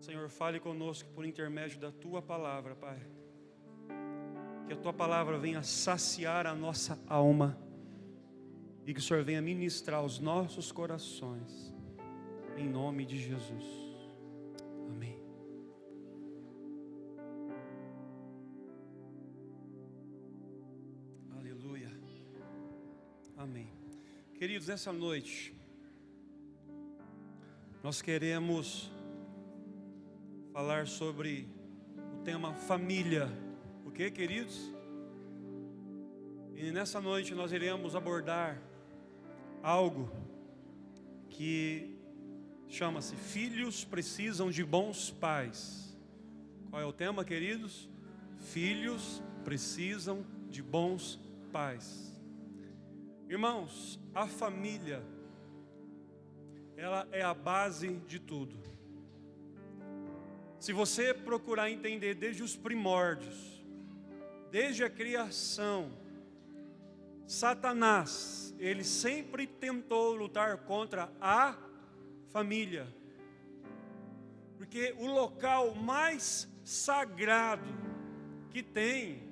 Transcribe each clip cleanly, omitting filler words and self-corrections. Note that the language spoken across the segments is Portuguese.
Senhor, fale conosco por intermédio da Tua palavra, Pai. Que a Tua palavra venha saciar a nossa alma e que o Senhor venha ministrar os nossos corações, em nome de Jesus. Amém. Aleluia. Amém. Queridos, nessa noite nós queremos falar sobre o tema família. O que, queridos? E nessa noite nós iremos abordar algo que chama-se filhos precisam de bons pais. Qual é o tema, queridos? Filhos precisam de bons pais. Irmãos, a família, ela é a base de tudo. Se você procurar entender desde os primórdios, desde a criação, Satanás, ele sempre tentou lutar contra a família. Porque o local mais sagrado que tem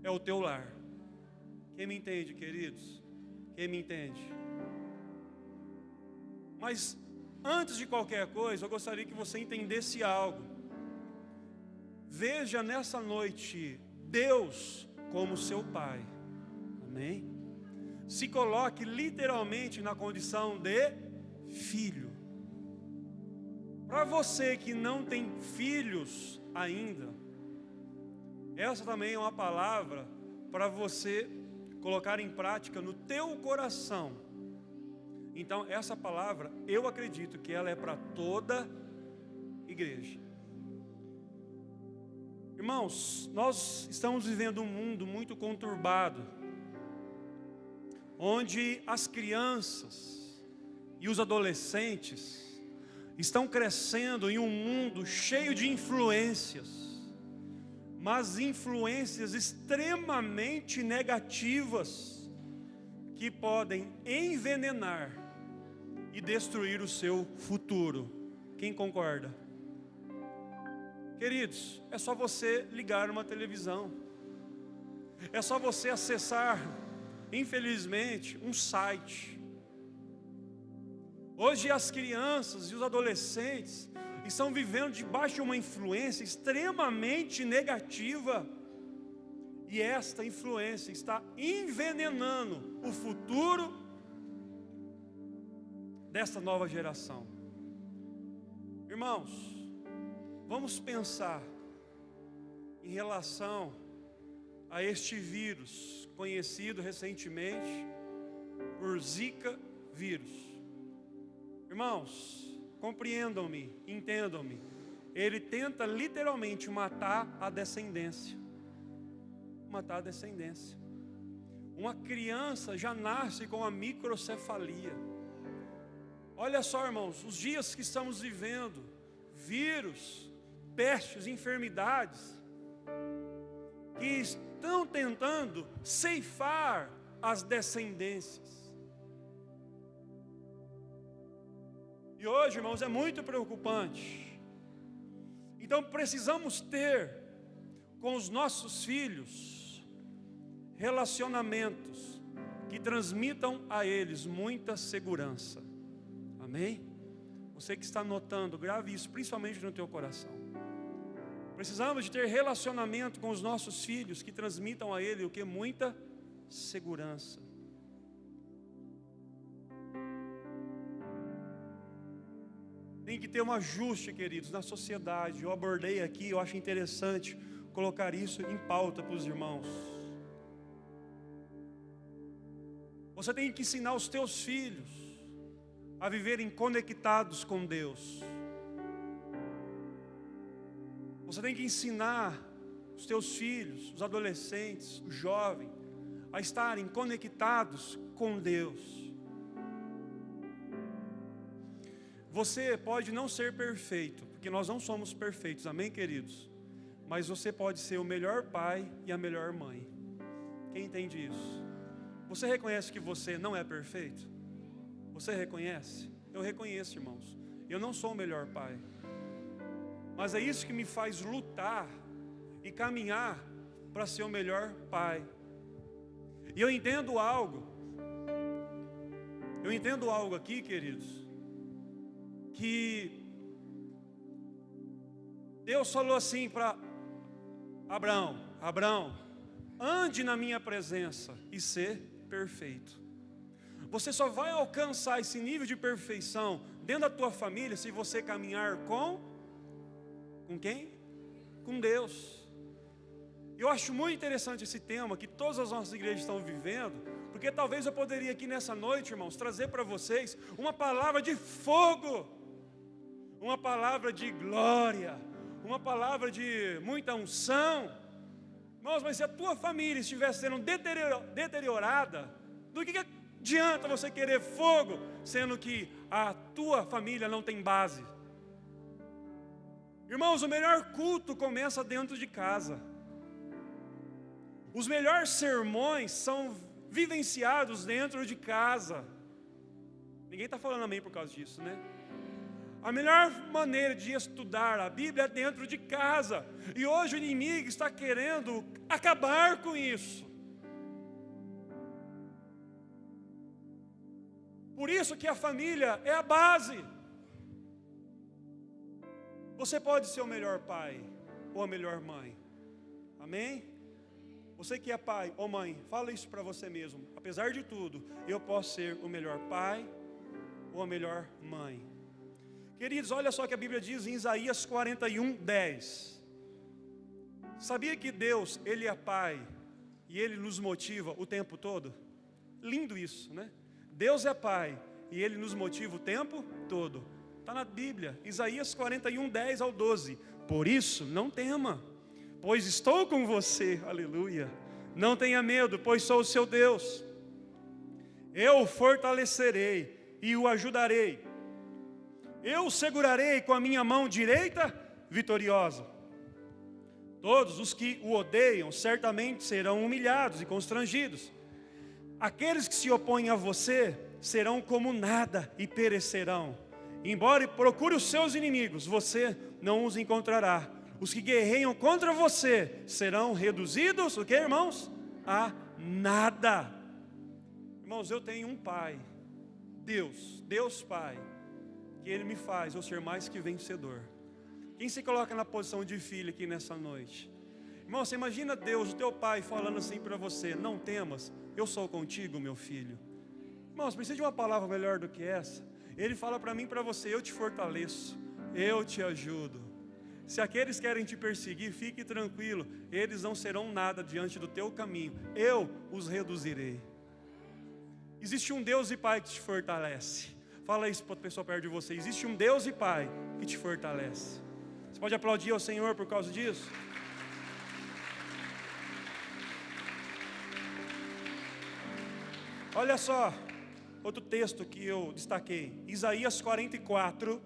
é o teu lar. Quem me entende, queridos? Quem me entende? Mas antes de qualquer coisa, eu gostaria que você entendesse algo. Veja nessa noite Deus como seu Pai. Amém? Se coloque literalmente na condição de filho. Para você que não tem filhos ainda, essa também é uma palavra para você colocar em prática no teu coração. Então essa palavra, eu acredito que ela é para toda igreja. Irmãos, nós estamos vivendo um mundo muito conturbado, onde as crianças e os adolescentes estão crescendo em um mundo cheio de influências, mas influências extremamente negativas, que podem envenenar e destruir o seu futuro. Quem concorda? Queridos, é só você ligar uma televisão, é só você acessar, infelizmente, um site. Hoje as crianças e os adolescentes estão vivendo debaixo de uma influência extremamente negativa, e esta influência está envenenando o futuro desta nova geração. Irmãos, vamos pensar em relação a este vírus, conhecido recentemente por Zika vírus. Irmãos, compreendam-me, entendam-me. Ele tenta literalmente matar a descendência. Matar a descendência. Uma criança já nasce com a microcefalia. Olha só, irmãos, os dias que estamos vivendo, vírus, pestes, enfermidades, que estão tentando ceifar as descendências. E hoje, irmãos, é muito preocupante. Então precisamos ter com os nossos filhos relacionamentos que transmitam a eles muita segurança. Amém? Você que está anotando, grave isso principalmente no teu coração. Precisamos de ter relacionamento com os nossos filhos que transmitam a ele o que? Muita segurança. Tem que ter um ajuste, queridos, na sociedade. Eu abordei aqui, eu acho interessante colocar isso em pauta para os irmãos. Você tem que ensinar os teus filhos a viverem conectados com Deus. Você tem que ensinar os teus filhos, os adolescentes, os jovens, a estarem conectados com Deus. Você pode não ser perfeito, porque nós não somos perfeitos, amém, queridos? Mas você pode ser o melhor pai e a melhor mãe. Quem entende isso? Você reconhece que você não é perfeito? Você reconhece? Eu reconheço, irmãos. Eu não sou o melhor pai. Mas é isso que me faz lutar e caminhar para ser o melhor pai. E eu entendo algo aqui, queridos, que Deus falou assim para Abraão: Abraão, ande na minha presença e ser perfeito. Você só vai alcançar esse nível de perfeição dentro da tua família se você caminhar com quem? Com Deus. Eu acho muito interessante esse tema que todas as nossas igrejas estão vivendo, porque talvez eu poderia aqui nessa noite, irmãos, trazer para vocês uma palavra de fogo, uma palavra de glória, uma palavra de muita unção. Irmãos, mas se a tua família estiver sendo deteriorada, do que adianta você querer fogo, sendo que a tua família não tem base? Irmãos, o melhor culto começa dentro de casa. Os melhores sermões são vivenciados dentro de casa. Ninguém está falando amém por causa disso, né? A melhor maneira de estudar a Bíblia é dentro de casa. E hoje o inimigo está querendo acabar com isso. Por isso que a família é a base. Você pode ser o melhor pai ou a melhor mãe. Amém? Você que é pai ou mãe, fala isso para você mesmo. Apesar de tudo, eu posso ser o melhor pai ou a melhor mãe. Queridos, olha só o que a Bíblia diz em Isaías 41:10. Sabia que Deus, Ele é pai e Ele nos motiva o tempo todo? Lindo isso, né? Deus é pai e Ele nos motiva o tempo todo. Está na Bíblia, Isaías 41:10-12. Por isso, não tema, pois estou com você, aleluia. Não tenha medo, pois sou o seu Deus. Eu o fortalecerei e o ajudarei. Eu o segurarei com a minha mão direita vitoriosa. Todos os que o odeiam certamente serão humilhados e constrangidos. Aqueles que se opõem a você serão como nada e perecerão. Embora procure os seus inimigos, você não os encontrará. Os que guerreiam contra você serão reduzidos, o que, irmãos? A nada. Irmãos, eu tenho um pai, Deus Pai, que Ele me faz eu ser mais que vencedor. Quem se coloca na posição de filho aqui nessa noite? Irmão, você imagina Deus, o teu pai, falando assim para você: não temas, eu sou contigo, meu filho. Irmãos, precisa de uma palavra melhor do que essa? Ele fala para mim e para você: eu te fortaleço, eu te ajudo. Se aqueles querem te perseguir, fique tranquilo, eles não serão nada diante do teu caminho, eu os reduzirei. Existe um Deus e Pai que te fortalece. Fala isso para a pessoa perto de você: existe um Deus e Pai que te fortalece. Você pode aplaudir ao Senhor por causa disso? Olha só, outro texto que eu destaquei, Isaías 44,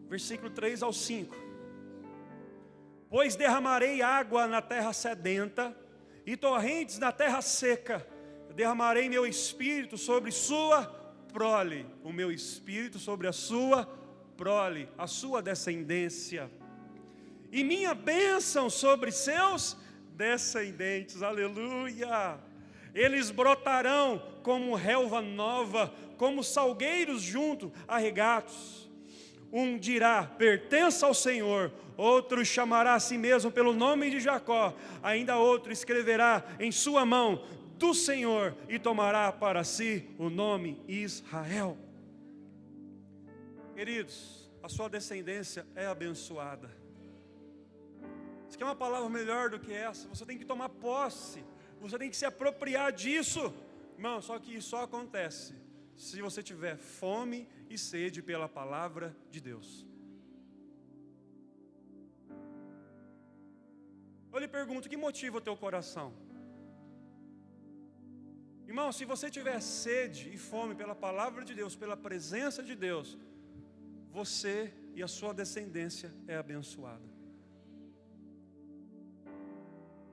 versículo 3-5. Pois derramarei água na terra sedenta e torrentes na terra seca. Derramarei meu espírito sobre sua prole, o meu espírito sobre a sua prole, a sua descendência. E minha bênção sobre seus descendentes, aleluia. Eles brotarão como relva nova, como salgueiros junto a regatos. Um dirá: pertença ao Senhor. Outro chamará a si mesmo pelo nome de Jacó. Ainda outro escreverá em sua mão: do Senhor, e tomará para si o nome Israel. Queridos, a sua descendência é abençoada. Você quer uma palavra melhor do que essa? Você tem que tomar posse, você tem que se apropriar disso. Irmão, só que isso só acontece se você tiver fome e sede pela palavra de Deus. Eu lhe pergunto: o que motiva o teu coração? Irmão, se você tiver sede e fome pela palavra de Deus, pela presença de Deus, você e a sua descendência é abençoada.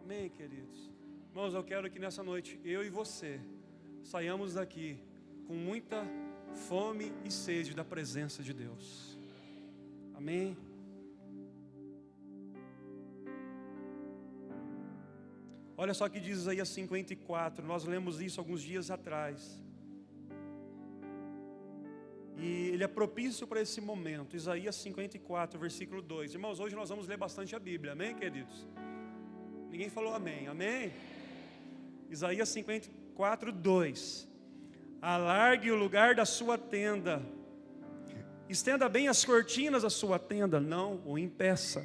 Amém, queridos? Irmãos, eu quero que nessa noite, eu e você, saiamos daqui com muita fome e sede da presença de Deus. Amém? Olha só o que diz Isaías 54, nós lemos isso alguns dias atrás. E ele é propício para esse momento. Isaías 54, versículo 2. Irmãos, hoje nós vamos ler bastante a Bíblia, amém, queridos? Ninguém falou amém, amém? Isaías 54, 2. Alargue o lugar da sua tenda, estenda bem as cortinas da sua tenda, não o impeça.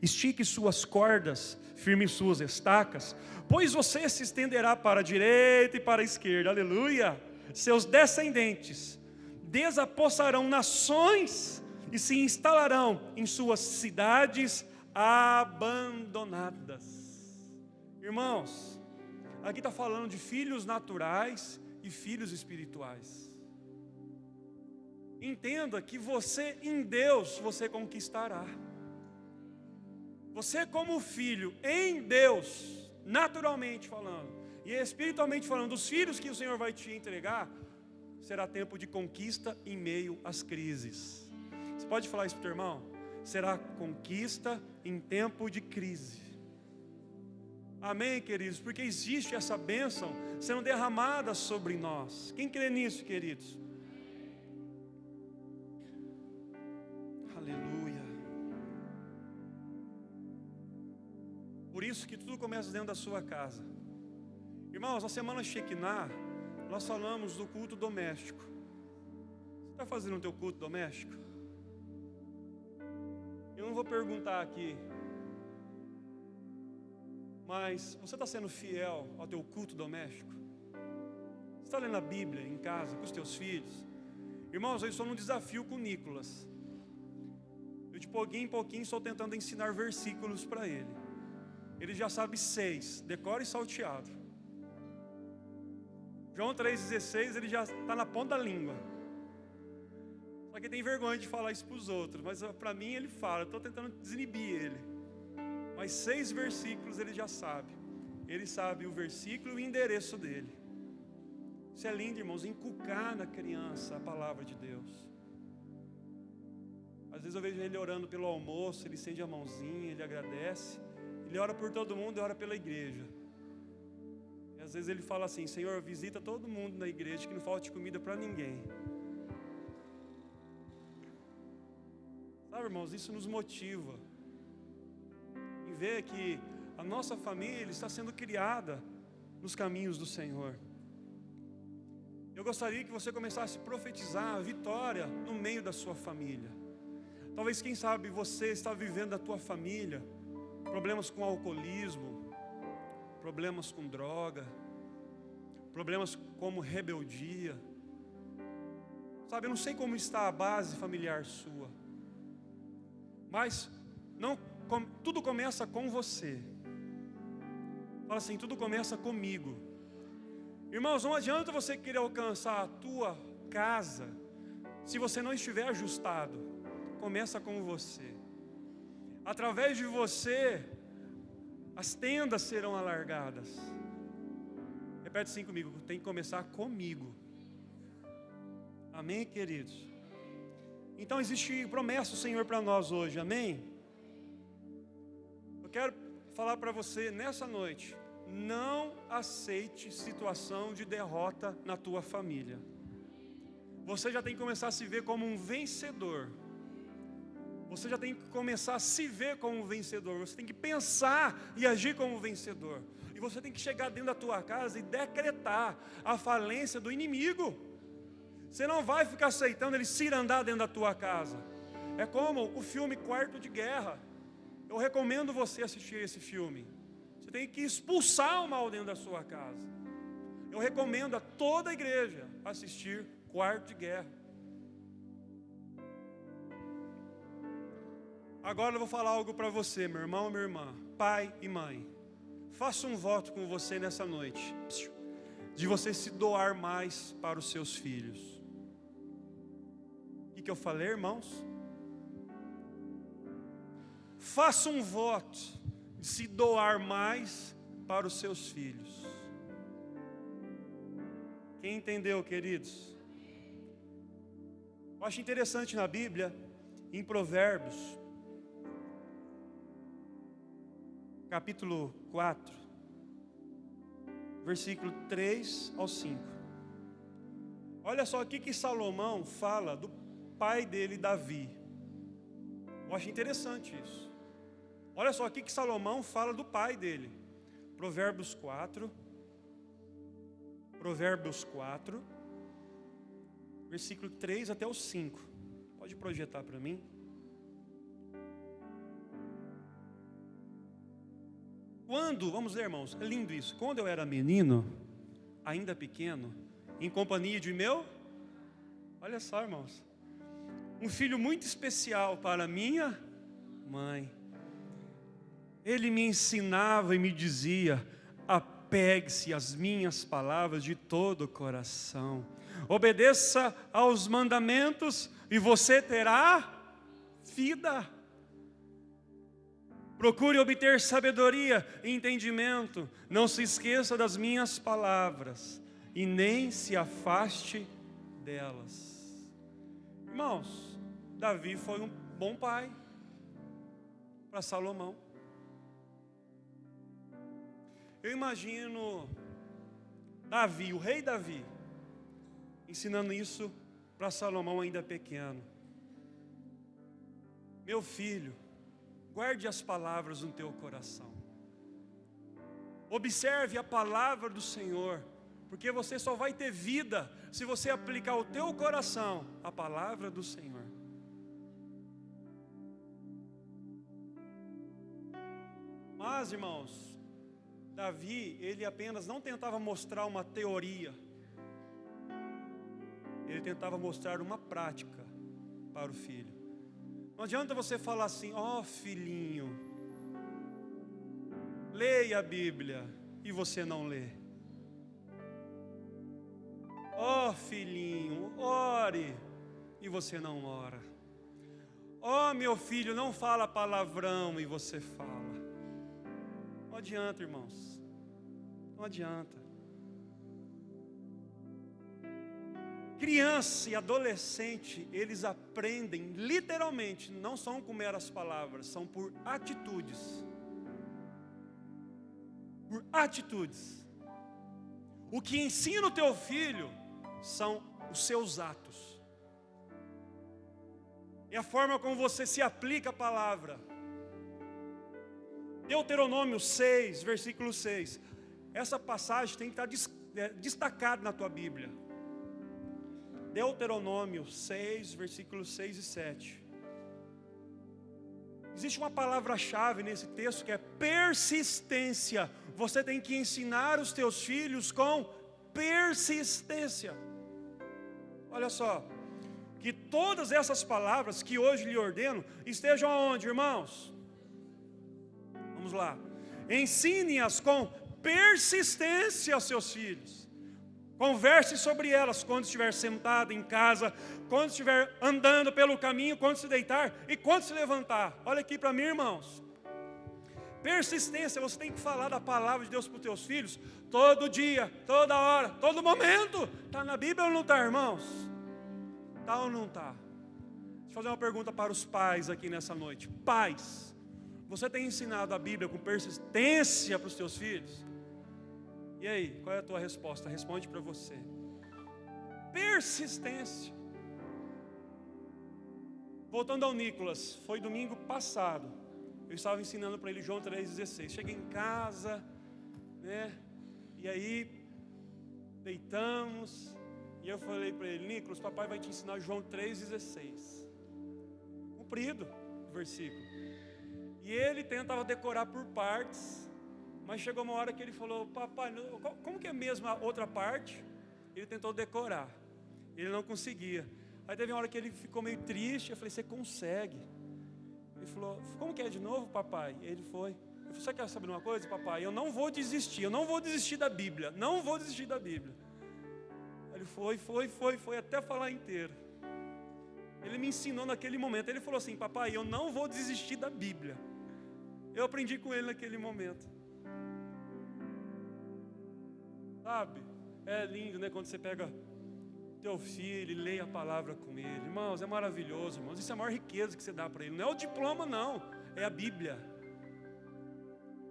Estique suas cordas, firme suas estacas, pois você se estenderá para a direita e para a esquerda, aleluia. Seus descendentes desapossarão nações e se instalarão em suas cidades abandonadas. Irmãos, aqui está falando de filhos naturais e filhos espirituais. Entenda que você, em Deus, você conquistará. Você como filho, em Deus, naturalmente falando, e espiritualmente falando, dos filhos que o Senhor vai te entregar, será tempo de conquista em meio às crises. Você pode falar isso para o teu irmão? Será conquista em tempo de crise. Amém, queridos? Porque existe essa bênção sendo derramada sobre nós. Quem crê nisso, queridos? Aleluia. Por isso que tudo começa dentro da sua casa. Irmãos, na semana Shekinah, nós falamos do culto doméstico. Você está fazendo o teu culto doméstico? Eu não vou perguntar aqui, mas você está sendo fiel ao teu culto doméstico? Você está lendo a Bíblia em casa com os teus filhos? Irmãos, eu estou num desafio com o Nicolas. Eu de pouquinho em pouquinho estou tentando ensinar versículos para ele. Ele já sabe 6, decora e salteado. João 3,16, ele já está na ponta da língua. Só que tem vergonha de falar isso para os outros, mas para mim ele fala, eu estou tentando desinibir ele. Mas 6 versículos ele já sabe. Ele sabe o versículo e o endereço dele. Isso é lindo, irmãos, inculcar na criança a palavra de Deus. Às vezes eu vejo ele orando pelo almoço, ele estende a mãozinha, ele agradece. Ele ora por todo mundo e ora pela igreja. E às vezes ele fala assim, Senhor, visita todo mundo na igreja, que não falte comida para ninguém. Sabe, irmãos, isso nos motiva em ver que a nossa família está sendo criada nos caminhos do Senhor. Eu gostaria que você começasse a profetizar a vitória no meio da sua família. Talvez, quem sabe, você está vivendo da tua família problemas com alcoolismo, problemas com droga, problemas como rebeldia. Sabe, eu não sei como está a base familiar sua, mas tudo começa com você. Fala assim, tudo começa comigo. Irmãos, não adianta você querer alcançar a tua casa se você não estiver ajustado. Começa com você. Através de você, as tendas serão alargadas. Repete assim comigo, tem que começar comigo. Amém, queridos? Então existe promessa do Senhor para nós hoje, amém? Eu quero falar para você nessa noite, não aceite situação de derrota na tua família. Você já tem que começar a se ver como um vencedor. Você já tem que começar a se ver como um vencedor. Você tem que pensar e agir como um vencedor. E você tem que chegar dentro da tua casa e decretar a falência do inimigo. Você não vai ficar aceitando ele cirandar dentro da tua casa. É como o filme Quarto de Guerra. Eu recomendo você assistir esse filme. Você tem que expulsar o mal dentro da sua casa. Eu recomendo a toda a igreja assistir Quarto de Guerra. Agora eu vou falar algo para você, meu irmão e minha irmã, pai e mãe. Faça um voto com você nessa noite, de você se doar mais para os seus filhos. O que eu falei, irmãos? Faça um voto de se doar mais para os seus filhos. Quem entendeu, queridos? Eu acho interessante na Bíblia, em Provérbios, capítulo 4, versículo 3 ao 5. Olha só o que Salomão fala do pai dele, Davi. Eu acho interessante isso. Olha só o que Salomão fala do pai dele. Provérbios 4, versículo 3 até o 5. Pode projetar para mim? Vamos ler, irmãos, é lindo isso. Quando eu era menino, ainda pequeno, em companhia de meu, olha só, irmãos, um filho muito especial para minha mãe. Ele me ensinava e me dizia: apegue-se às minhas palavras de todo o coração. Obedeça aos mandamentos e você terá vida. Procure obter sabedoria e entendimento. Não se esqueça das minhas palavras e nem se afaste delas. Irmãos, Davi foi um bom pai para Salomão. Eu imagino Davi, o rei Davi, ensinando isso para Salomão ainda pequeno. Meu filho, guarde as palavras no teu coração. Observe a palavra do Senhor, porque você só vai ter vida se você aplicar ao teu coração a palavra do Senhor. Mas, irmãos, Davi, ele apenas não tentava mostrar uma teoria. Ele tentava mostrar uma prática para o filho. Não adianta você falar assim: ó filhinho, leia a Bíblia, e você não lê. Ó filhinho, ore, e você não ora. Ó meu filho, não fala palavrão, e você fala. Não adianta, irmãos, não adianta. Criança e adolescente, eles aprendem literalmente, não são com meras palavras, são por atitudes. Por atitudes. O que ensina o teu filho são os seus atos. É a forma como você se aplica a palavra. Deuteronômio 6, versículo 6. Essa passagem tem que estar destacada na tua Bíblia. Deuteronômio 6, versículos 6 e 7. Existe uma palavra-chave nesse texto que é persistência. Você tem que ensinar os teus filhos com persistência. Olha só, que todas essas palavras que hoje lhe ordeno estejam aonde, irmãos? Vamos lá. Ensine-as com persistência aos seus filhos. Converse sobre elas quando estiver sentado em casa, quando estiver andando pelo caminho, quando se deitar e quando se levantar. Olha aqui para mim, irmãos. Persistência, você tem que falar da palavra de Deus para os teus filhos todo dia, toda hora, todo momento. Está na Bíblia ou não está, irmãos? Está ou não está? Deixa eu fazer uma pergunta para os pais aqui nessa noite. Pais, você tem ensinado a Bíblia com persistência para os teus filhos? E aí, qual é a tua resposta? Responde para você. Persistência. Voltando ao Nicolas, foi domingo passado. Eu estava ensinando para ele João 3,16. Cheguei em casa, né? E aí, deitamos. E eu falei para ele: Nicolas, papai vai te ensinar João 3,16. Comprido o versículo. E ele tentava decorar por partes. Mas chegou uma hora que ele falou: papai, como que é mesmo a outra parte? Ele tentou decorar, ele não conseguia. Aí teve uma hora que ele ficou meio triste. Eu falei: você consegue? Ele falou: como que é de novo, papai? Ele foi. Eu falei: você quer saber uma coisa, papai? Eu não vou desistir, eu não vou desistir da Bíblia, não vou desistir da Bíblia. Ele foi até falar inteiro. Ele me ensinou naquele momento. Ele falou assim: papai, eu não vou desistir da Bíblia. Eu aprendi com ele naquele momento. Sabe, é lindo, né, quando você pega teu filho e lê a palavra com ele. Irmãos, é maravilhoso, irmãos. Isso é a maior riqueza que você dá para ele. Não é o diploma, não, é a Bíblia.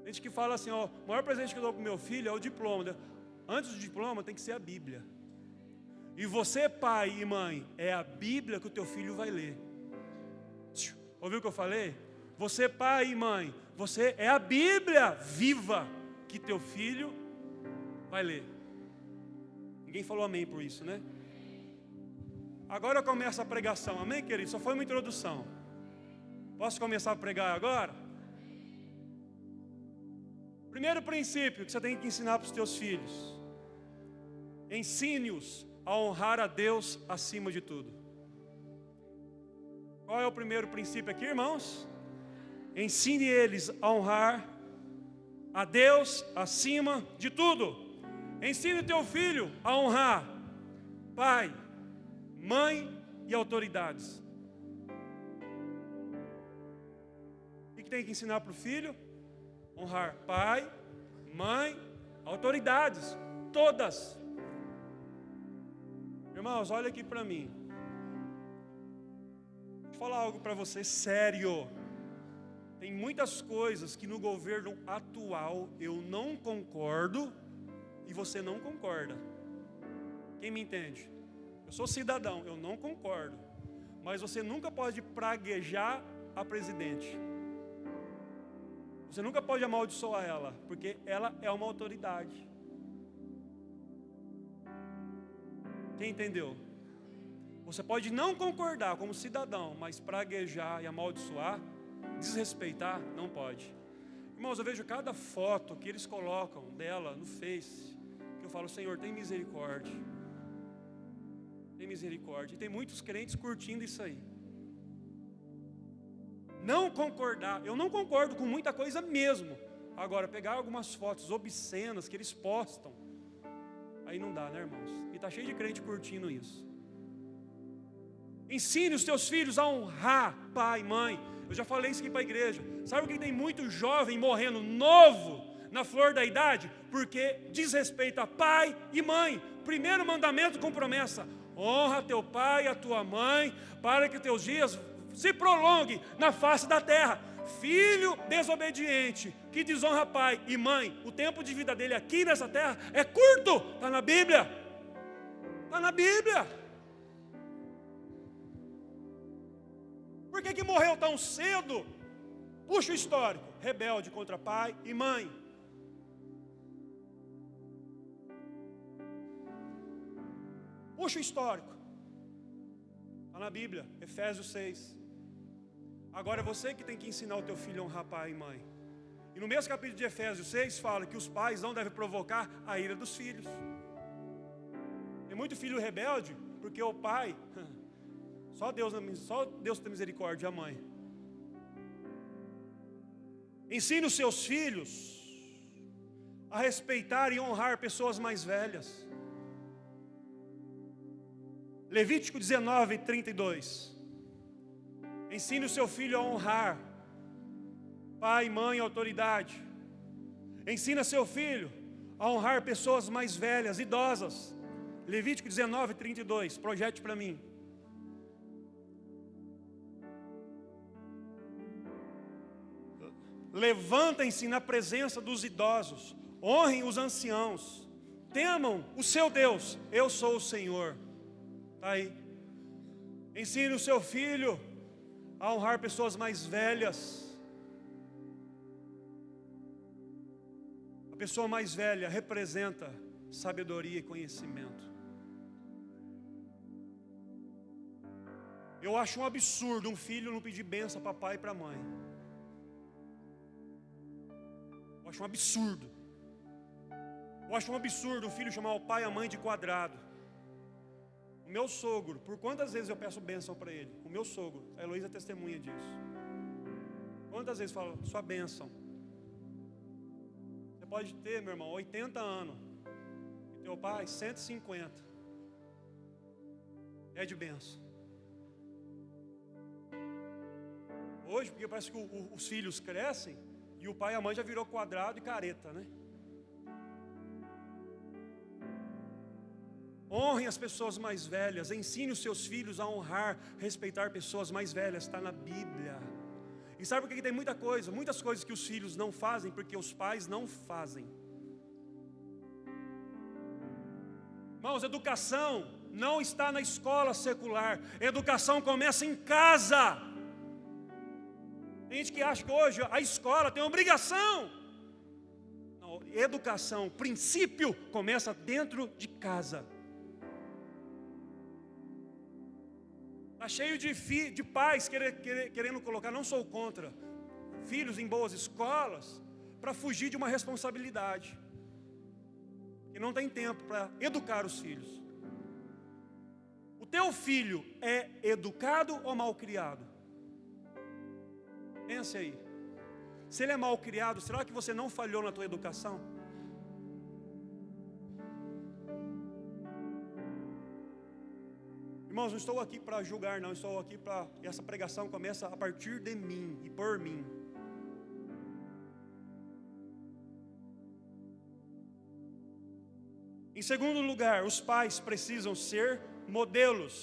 Tem gente que fala assim: ó, o maior presente que eu dou para o meu filho é o diploma. antes do diploma tem que ser a Bíblia. E você, pai e mãe, é a Bíblia que o teu filho vai ler. Ouviu o que eu falei? Você, pai e mãe, você é a Bíblia viva que teu filho vai ler. Ninguém falou amém por isso, né? Agora eu começo a pregação, amém, querido? Só foi uma introdução. Posso começar a pregar agora? Primeiro princípio que você tem que ensinar para os teus filhos: ensine-os a honrar a Deus acima de tudo. Qual é o primeiro princípio aqui, irmãos? Ensine eles a honrar a Deus acima de tudo. Ensine teu filho a honrar pai, mãe e autoridades. O que tem que ensinar para o filho? Honrar pai, mãe, autoridades, todas. Irmãos, olha aqui para mim. Vou falar algo para você sério. Tem muitas coisas que no governo atual eu não concordo e você não concorda. Quem me entende? Eu sou cidadão, eu não concordo. Mas você nunca pode praguejar a presidente. Você nunca pode amaldiçoar ela, porque ela é uma autoridade. Quem entendeu? Você pode não concordar como cidadão, mas praguejar e amaldiçoar, desrespeitar, não pode. Irmãos, eu vejo cada foto que eles colocam dela no Face, que eu falo: Senhor, tem misericórdia. Tem misericórdia. E tem muitos crentes curtindo isso aí. Não concordar, eu não concordo com muita coisa mesmo. Agora, pegar algumas fotos obscenas que eles postam, aí não dá, né, irmãos? E está cheio de crente curtindo isso. Ensine os teus filhos a honrar pai e mãe. Eu já falei isso aqui para a igreja. Sabe por que tem muito jovem morrendo novo, na flor da idade? Porque desrespeita pai e mãe. Primeiro mandamento com promessa: honra teu pai e a tua mãe, para que teus dias se prolonguem na face da terra. Filho desobediente que desonra pai e mãe, o tempo de vida dele aqui nessa terra é curto. Está na Bíblia. Está na Bíblia. Por que morreu tão cedo? Puxa o histórico: rebelde contra pai e mãe. Puxa o histórico. Está na Bíblia, Efésios 6. Agora é você que tem que ensinar o teu filho a honrar pai e mãe. E no mesmo capítulo de Efésios 6 fala que os pais não devem provocar a ira dos filhos. Tem muito filho rebelde porque o pai, só Deus tem misericórdia, a mãe. Ensine os seus filhos a respeitar e honrar pessoas mais velhas. Levítico 19, 32. Ensine o seu filho a honrar pai, mãe, autoridade. Ensina seu filho a honrar pessoas mais velhas, idosas. Levítico 19, 32. Projete para mim. Levantem-se na presença dos idosos, honrem os anciãos, temam o seu Deus, eu sou o Senhor. Está aí. Ensine o seu filho a honrar pessoas mais velhas. A pessoa mais velha representa sabedoria e conhecimento. Eu acho um absurdo um filho não pedir bênção para pai e para mãe. Eu acho um absurdo. Eu acho um absurdo um filho chamar o pai e a mãe de quadrado. O meu sogro, por quantas vezes eu peço bênção para ele? O meu sogro, a Heloísa é testemunha disso. Quantas vezes falo, sua bênção? Você pode ter, meu irmão, 80 anos. E teu pai, 150. É de bênção. Hoje, porque parece que os filhos crescem e o pai e a mãe já virou quadrado e careta, né? Honrem as pessoas mais velhas, ensine os seus filhos a honrar, respeitar pessoas mais velhas, está na Bíblia. E sabe por que tem muitas coisas que os filhos não fazem, porque os pais não fazem. Irmãos, educação não está na escola secular. Educação começa em casa. Tem gente que acha que hoje a escola tem obrigação. Não, educação, princípio, começa dentro de casa. Está cheio de pais querendo colocar, não sou contra, filhos em boas escolas, para fugir de uma responsabilidade. E não tem tempo para educar os filhos. O teu filho é educado ou mal criado? Pense aí. Se ele é mal criado, será que você não falhou na tua educação? Irmãos, não estou aqui para julgar, não. Estou aqui para... Essa pregação começa a partir de mim e por mim. Em segundo lugar, os pais precisam ser modelos.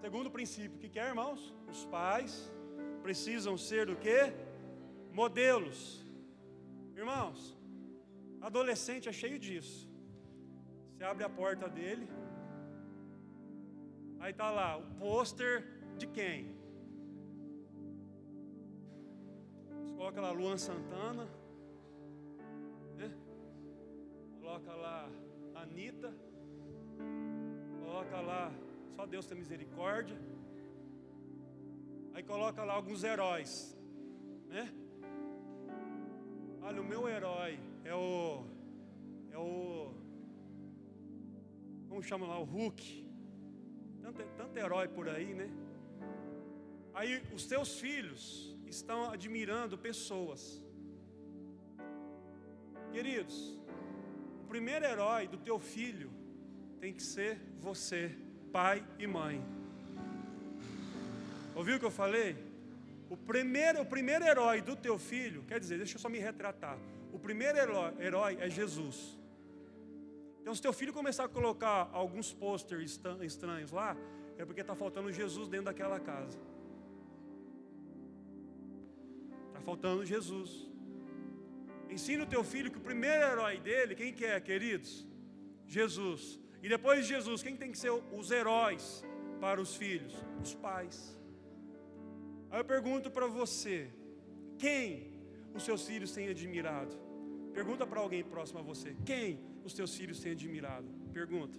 Segundo princípio, o que é, irmãos? Os pais precisam ser o quê? Modelos. Irmãos, adolescente é cheio disso. Você abre a porta dele, aí está lá o pôster de quem? Você coloca lá Luan Santana, né? Coloca lá Anitta, coloca lá Só Deus Tem Misericórdia, aí coloca lá alguns heróis, né? Olha, o meu herói é o como chama lá, o Hulk. Tanto herói por aí, né? Aí os teus filhos estão admirando pessoas. Queridos, o primeiro herói do teu filho tem que ser você, pai e mãe. Ouviu o que eu falei? O primeiro herói do teu filho, quer dizer, deixa eu só me retratar. O primeiro herói é Jesus. Então, se teu filho começar a colocar alguns pôsteres estranhos lá, é porque está faltando Jesus dentro daquela casa. Está faltando Jesus. Ensina o teu filho que o primeiro herói dele, quem que é, queridos? Jesus. E depois de Jesus, quem tem que ser os heróis para os filhos? Os pais. Aí eu pergunto para você, quem os seus filhos têm admirado? Pergunta para alguém próximo a você, quem os teus filhos têm admirado? Pergunta.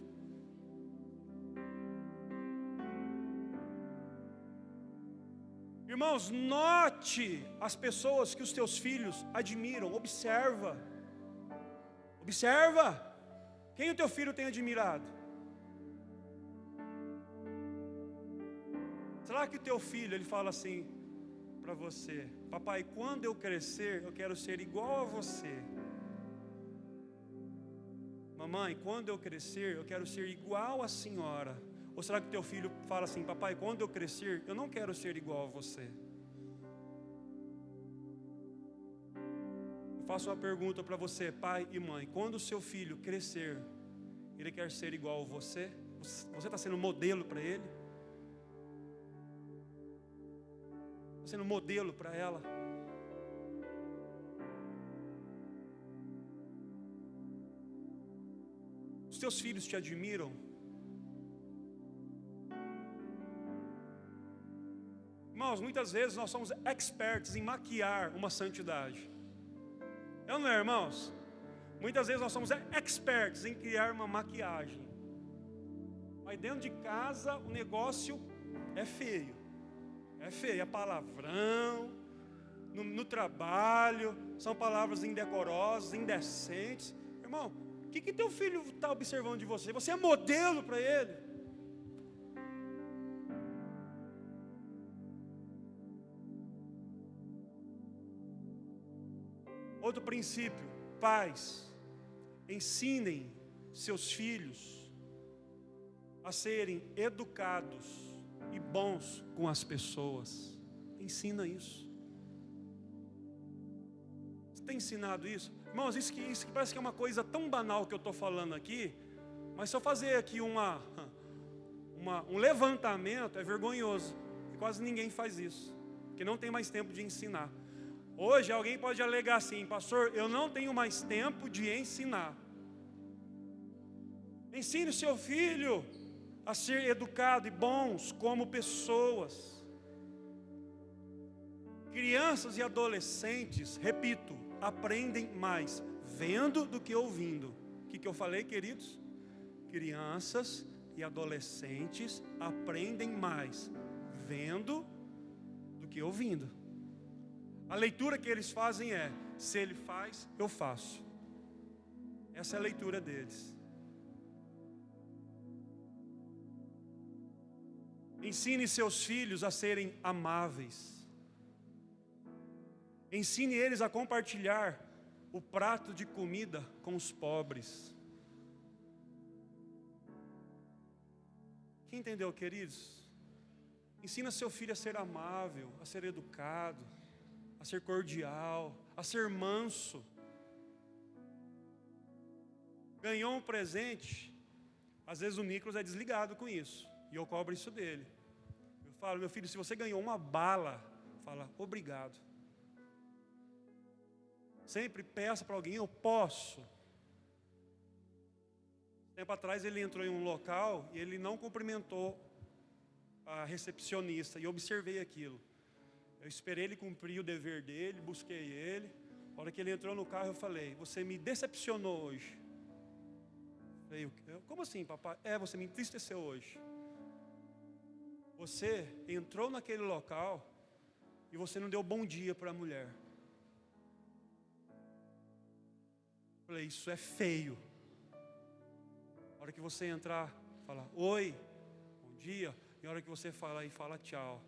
Irmãos, note as pessoas que os teus filhos admiram. Observa. Observa. Quem o teu filho tem admirado? Será que o teu filho, ele fala assim para você: papai, quando eu crescer, eu quero ser igual a você. Mamãe, quando eu crescer, eu quero ser igual a senhora. Ou será que teu filho fala assim: papai, quando eu crescer, eu não quero ser igual a você? Eu faço uma pergunta para você, pai e mãe: quando o seu filho crescer, ele quer ser igual a você? Você está sendo modelo para ele? Está sendo modelo para ela? Os teus filhos te admiram? Irmãos, muitas vezes nós somos expertos em maquiar uma santidade. É ou não é, irmãos? Muitas vezes nós somos expertos em criar uma maquiagem. Mas dentro de casa o negócio é feio. É feio, é palavrão. No trabalho, são palavras indecorosas, indecentes. Irmão, o que teu filho está observando de você? Você é modelo para ele. Outro princípio: pais, ensinem seus filhos a serem educados e bons com as pessoas. Ensina isso. Você tem ensinado isso? Irmãos, isso que parece que é uma coisa tão banal que eu estou falando aqui, mas se eu fazer aqui um levantamento, é vergonhoso. E quase ninguém faz isso, porque não tem mais tempo de ensinar. Hoje alguém pode alegar assim: pastor, eu não tenho mais tempo de ensinar. Ensine o seu filho a ser educado e bons como pessoas. Crianças e adolescentes, repito, aprendem mais vendo do que ouvindo. O que eu falei, queridos? Crianças e adolescentes aprendem mais vendo do que ouvindo. A leitura que eles fazem é: se ele faz, eu faço. Essa é a leitura deles. Ensine seus filhos a serem amáveis. Ensine eles a compartilhar o prato de comida com os pobres. Quem entendeu, queridos? Ensina seu filho a ser amável, a ser educado, a ser cordial, a ser manso. Ganhou um presente, às vezes o Nicolas é desligado com isso, e eu cobro isso dele. Eu falo: meu filho, se você ganhou uma bala, fala obrigado. Sempre peça para alguém: eu posso. Tempo atrás ele entrou em um local e ele não cumprimentou a recepcionista, e eu observei aquilo. Eu esperei ele cumprir o dever dele, busquei ele. A hora que ele entrou no carro, eu falei: você me decepcionou hoje. Eu falei: como assim, papai? Você me entristeceu hoje. Você entrou naquele local e você não deu bom dia para a mulher. Eu falei: isso é feio. A hora que você entrar, fala oi, bom dia. E a hora que você fala e fala tchau.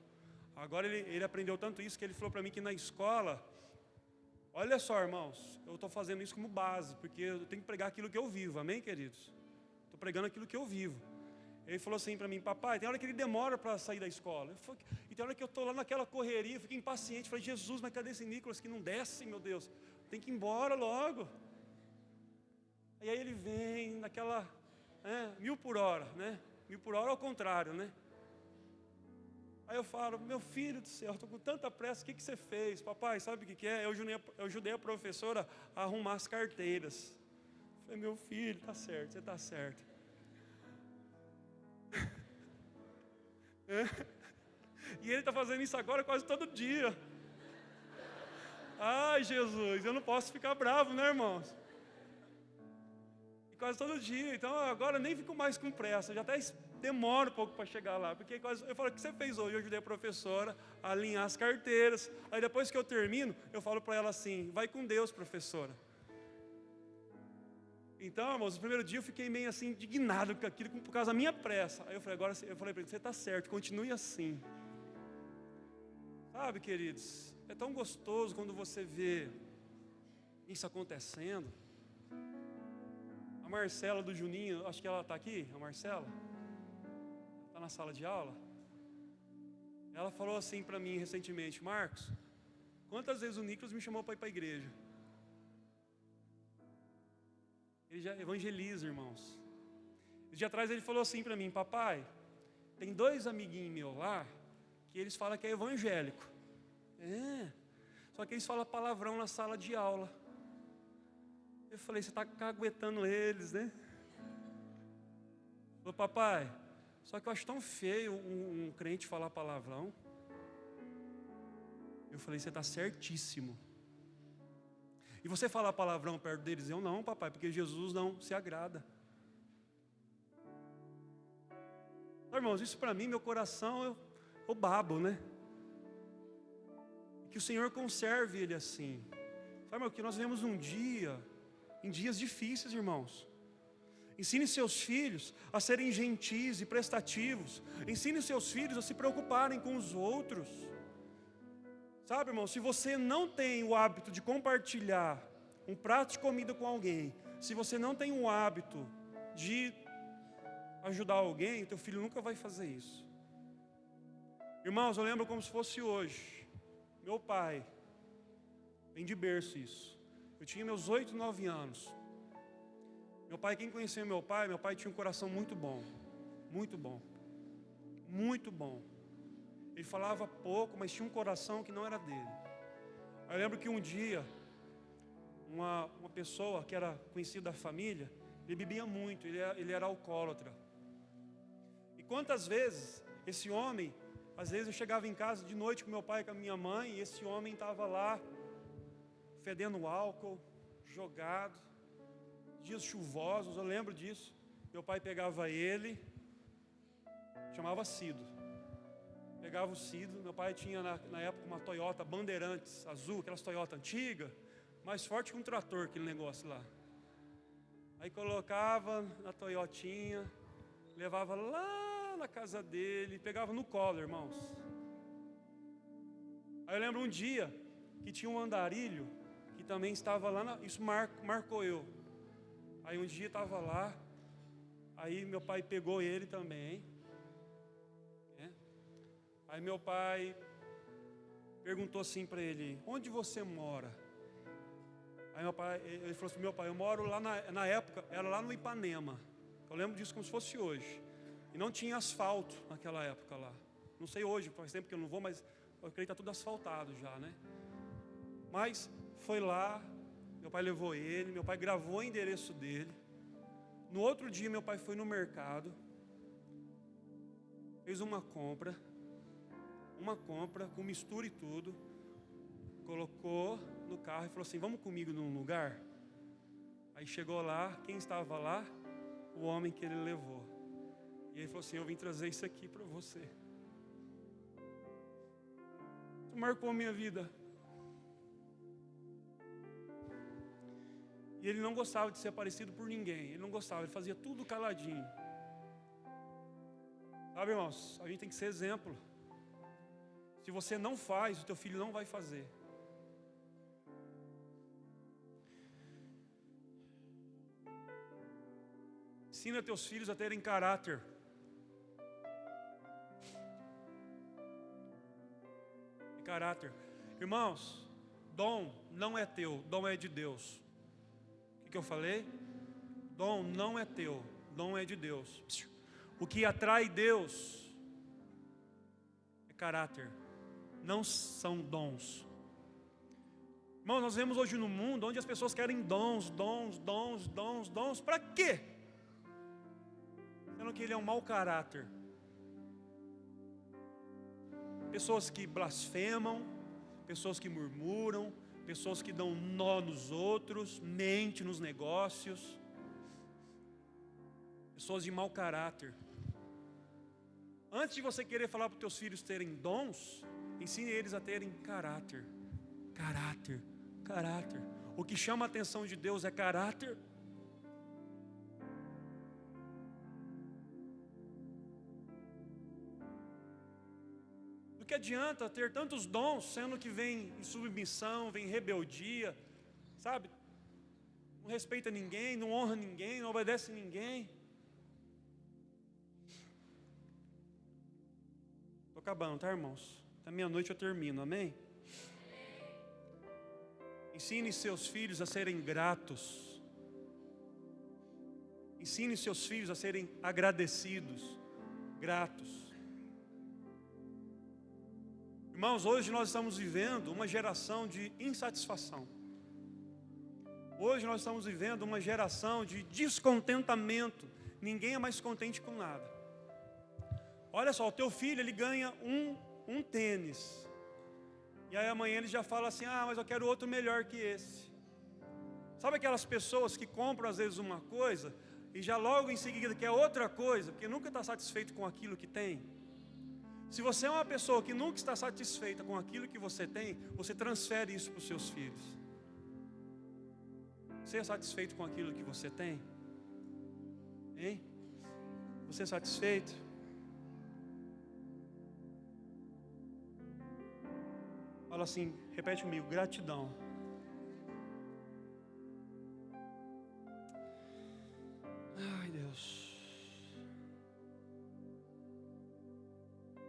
Agora ele aprendeu tanto isso que ele falou para mim que na escola, olha só, irmãos, eu estou fazendo isso como base, porque eu tenho que pregar aquilo que eu vivo, amém, queridos? Estou pregando aquilo que eu vivo. Ele falou assim para mim: papai, tem hora que ele demora para sair da escola. E tem hora que eu estou lá naquela correria, eu fico impaciente. Falei: Jesus, mas cadê esse Nicolas que não desce, meu Deus? Tem que ir embora logo. E aí ele vem naquela 1000 por hora, né? 1000 por hora ao contrário, né? Aí eu falo: meu filho do céu, estou com tanta pressa, o que você fez? Papai, sabe o que é? Eu ajudei a professora a arrumar as carteiras. Eu falei: meu filho, está certo, você está certo. E ele está fazendo isso agora quase todo dia. Ai, Jesus, eu não posso ficar bravo, né, irmãos? E quase todo dia, então agora eu nem fico mais com pressa, já até demora um pouco para chegar lá, porque eu falo: o que você fez hoje? Eu ajudei a professora a alinhar as carteiras. Aí depois que eu termino, eu falo para ela assim: vai com Deus, professora. Então, irmãos, no primeiro dia eu fiquei meio assim indignado com aquilo, por causa da minha pressa. Aí eu falei para ele: você está certo, continue assim. Sabe, queridos, é tão gostoso quando você vê isso acontecendo. A Marcela do Juninho, acho que ela está aqui, a Marcela, está na sala de aula. Ela falou assim para mim recentemente: Marcos, quantas vezes o Nicolas me chamou para ir para a igreja? Ele já evangeliza, irmãos. Esse dia atrás ele falou assim para mim: papai, tem 2 amiguinhos meus lá, que eles falam que é evangélico. Só que eles falam palavrão na sala de aula. Eu falei: você está caguetando eles, né? Falei: papai, só que eu acho tão feio um crente falar palavrão. Eu falei: você está certíssimo. E você falar palavrão perto deles? Eu não, papai, porque Jesus não se agrada. Então, irmãos, isso para mim, meu coração, eu babo, né? Que o Senhor conserve ele assim. Sabe, irmão, que nós vivemos em dias difíceis, irmãos. Ensine seus filhos a serem gentis e prestativos. Ensine seus filhos a se preocuparem com os outros. Sabe, irmão, se você não tem o hábito de compartilhar um prato de comida com alguém, se você não tem o hábito de ajudar alguém, teu filho nunca vai fazer isso. Irmãos, eu lembro como se fosse hoje. Meu pai, vem de berço isso. Eu tinha meus 8, 9 anos. Meu pai, quem conhecia meu pai tinha um coração muito bom. Muito bom. Muito bom. Ele falava pouco, mas tinha um coração que não era dele. Eu lembro que um dia, uma pessoa que era conhecida da família, Ele bebia muito, ele era alcoólatra. E quantas vezes esse homem, às vezes eu chegava em casa de noite com meu pai e com a minha mãe, e esse homem estava lá, fedendo álcool, jogado, dias chuvosos, eu lembro disso. Meu pai pegava ele, chamava Cido. Pegava o Cido, meu pai tinha na época uma Toyota Bandeirantes azul, aquelas Toyota antiga, mais forte que um trator, aquele negócio lá. Aí colocava na Toyotinha, levava lá na casa dele, pegava no colo, irmãos. Aí eu lembro um dia que tinha um andarilho que também estava lá, isso marcou eu. Aí um dia estava lá, aí meu pai pegou ele também. Aí meu pai perguntou assim para ele: onde você mora? Aí ele falou assim: meu pai, eu moro lá na época, era lá no Ipanema. Eu lembro disso como se fosse hoje. E não tinha asfalto naquela época lá. Não sei hoje, faz tempo que eu não vou, mas eu creio que está tudo asfaltado já, né? Mas foi lá, meu pai levou ele, meu pai gravou o endereço dele. No outro dia meu pai foi no mercado, fez uma compra com mistura e tudo, colocou no carro e falou assim: vamos comigo num lugar? Aí chegou lá, quem estava lá? O homem que ele levou. E ele falou assim: eu vim trazer isso aqui para você. Isso marcou a minha vida. E ele não gostava de ser parecido por ninguém. Ele não gostava, ele fazia tudo caladinho. Sabe, irmãos, a gente tem que ser exemplo. Se você não faz, o teu filho não vai fazer. Ensina teus filhos a terem caráter. Caráter. Irmãos, dom não é teu, dom é de Deus. O que eu falei? Dom não é teu, dom é de Deus. O que atrai Deus é caráter, não são dons. Irmão, nós vemos hoje no mundo onde as pessoas querem dons. Para quê? Sendo que ele é um mau caráter. Pessoas que blasfemam, pessoas que murmuram, pessoas que dão nó nos outros, mentem nos negócios. Pessoas de mau caráter. Antes de você querer falar para os teus filhos terem dons, ensine eles a terem caráter. Caráter. O que chama a atenção de Deus é caráter. Do que adianta ter tantos dons, sendo que vem em submissão, vem em rebeldia, sabe? Não respeita ninguém, não honra ninguém, não obedece ninguém. Estou acabando, tá, irmãos? Até meia-noite eu termino, amém? Ensine seus filhos a serem gratos. Ensine seus filhos a serem agradecidos, gratos. Irmãos, hoje nós estamos vivendo uma geração de insatisfação. Hoje nós estamos vivendo uma geração de descontentamento. Ninguém é mais contente com nada. Olha só, o teu filho, ele ganha um tênis. E aí amanhã ele já fala assim: mas eu quero outro melhor que esse. Sabe aquelas pessoas que compram às vezes uma coisa e já logo em seguida quer outra coisa, porque nunca está satisfeito com aquilo que tem? Se você é uma pessoa que nunca está satisfeita com aquilo que você tem, você transfere isso para os seus filhos. Você é satisfeito com aquilo que você tem? Hein? Você é satisfeito? Fala assim, repete comigo: gratidão. Ai, Deus.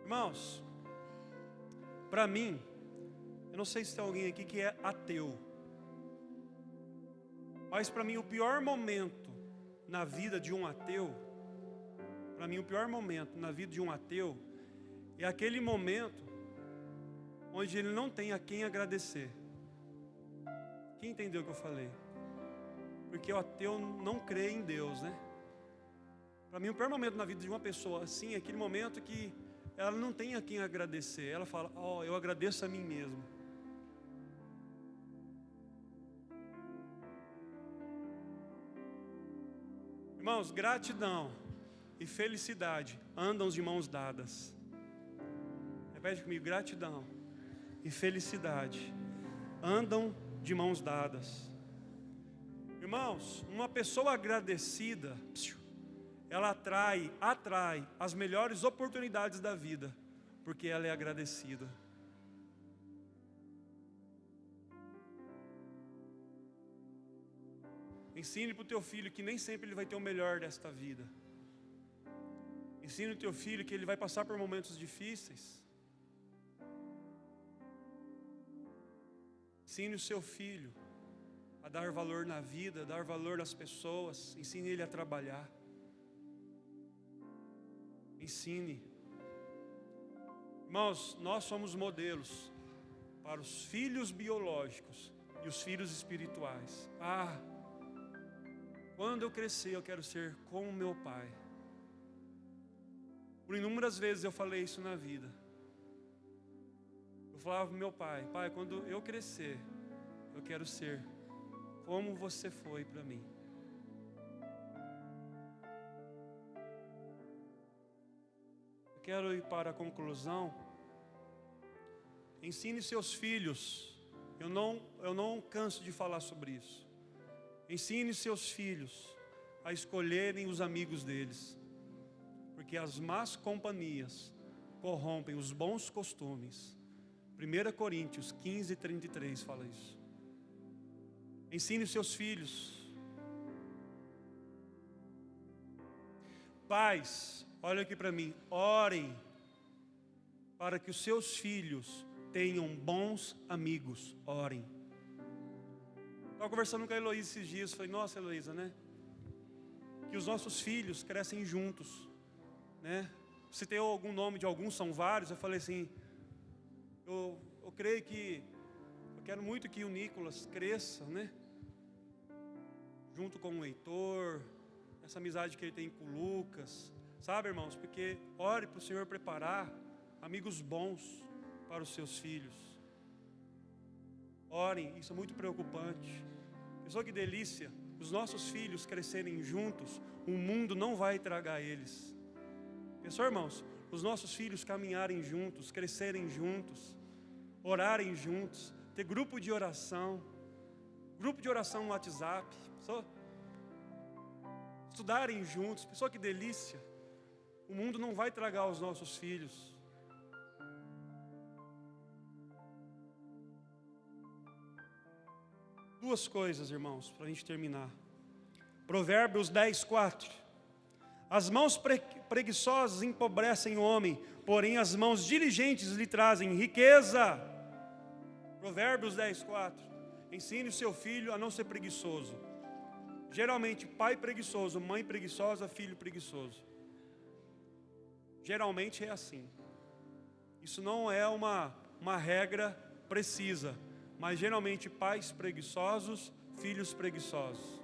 Irmãos, para mim, eu não sei se tem alguém aqui que é ateu, mas para mim o pior momento na vida de um ateu, é aquele momento onde ele não tem a quem agradecer. Quem entendeu o que eu falei? Porque o ateu não crê em Deus, né? Para mim, o pior momento na vida de uma pessoa assim é aquele momento que ela não tem a quem agradecer. Ela fala, eu agradeço a mim mesmo. Irmãos, gratidão e felicidade andam de mãos dadas. Repete comigo, gratidão e felicidade andam de mãos dadas. Irmãos, uma pessoa agradecida, ela atrai as melhores oportunidades da vida, porque ela é agradecida. Ensine para o teu filho que nem sempre ele vai ter o melhor desta vida. Ensine o teu filho que ele vai passar por momentos difíceis. Ensine o seu filho a dar valor na vida, a dar valor nas pessoas. Ensine ele a trabalhar. Ensine. Irmãos, nós somos modelos para os filhos biológicos e os filhos espirituais. Quando eu crescer, eu quero ser como meu pai. Por inúmeras vezes eu falei isso na vida. Eu falava para meu pai, quando eu crescer, eu quero ser como você foi para mim. Eu quero ir para a conclusão. Ensine seus filhos. Eu não canso de falar sobre isso. Ensine seus filhos a escolherem os amigos deles, porque as más companhias corrompem os bons costumes. 1 Coríntios 15:33 fala isso. Ensine seus filhos. Pais, olha aqui para mim, orem para que os seus filhos tenham bons amigos. Orem. Estava conversando com a Heloísa esses dias, falei, nossa Heloísa, né? Que os nossos filhos crescem juntos, né? Se tem algum nome de alguns, são vários, eu falei assim, eu creio que, eu quero muito que o Nicolas cresça, né? Junto com o Heitor, essa amizade que ele tem com o Lucas, sabe irmãos? Porque ore para o Senhor preparar amigos bons para os seus filhos. Orem, isso é muito preocupante. Pessoal, que delícia, os nossos filhos crescerem juntos, o mundo não vai tragar eles. Pessoal, irmãos, os nossos filhos caminharem juntos, crescerem juntos, orarem juntos, ter grupo de oração no WhatsApp, pessoal, estudarem juntos, pessoal, que delícia. O mundo não vai tragar os nossos filhos. Duas coisas, irmãos, para a gente terminar. Provérbios 10:4. As mãos preguiçosas empobrecem o homem, porém as mãos diligentes lhe trazem riqueza. Provérbios 10:4. Ensine o seu filho a não ser preguiçoso. Geralmente, pai preguiçoso, mãe preguiçosa, filho preguiçoso. Geralmente é assim. Isso não é uma regra precisa, mas geralmente pais preguiçosos, filhos preguiçosos.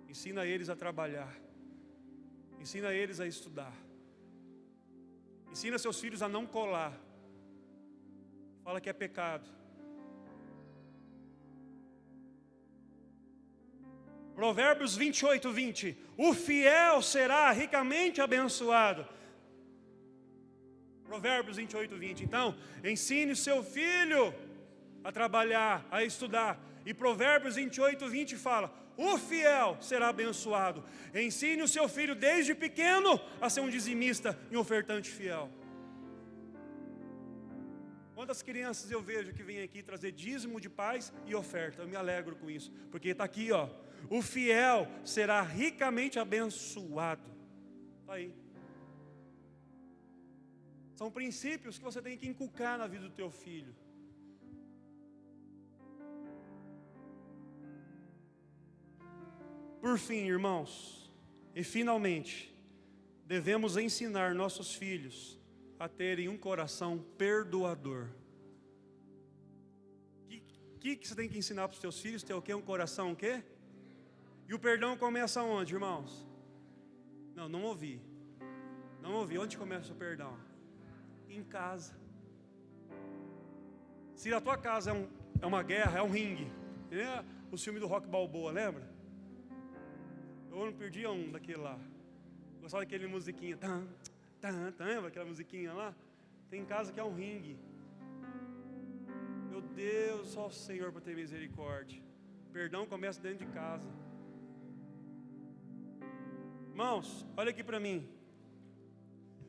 Ensina eles a trabalhar. Ensina eles a estudar. Ensina seus filhos a não colar. Fala que é pecado. Provérbios 28:20. O fiel será ricamente abençoado. Provérbios 28:20. Então, ensine o seu filho a trabalhar, a estudar. E Provérbios 28:20 fala: o fiel será abençoado. Ensine o seu filho desde pequeno a ser um dizimista e um ofertante fiel. Quantas crianças eu vejo que vêm aqui trazer dízimo de paz e oferta? Eu me alegro com isso, porque está aqui, ó. O fiel será ricamente abençoado. Está aí. São princípios que você tem que inculcar na vida do teu filho. Por fim, irmãos, e finalmente, devemos ensinar nossos filhos a terem um coração perdoador. O que você tem que ensinar para os teus filhos? Ter o quê? Um coração o quê? E o perdão começa onde, irmãos? Não ouvi. Não ouvi. Onde começa o perdão? Em casa. Se a tua casa é uma guerra, é um ringue. É o filme do Rock Balboa, lembra? Eu não perdia um daquele lá. Gostava daquele musiquinha. Lembra aquela musiquinha lá? Tem casa que é um ringue. Meu Deus, só o Senhor para ter misericórdia. Perdão começa dentro de casa. Irmãos, olha aqui para mim.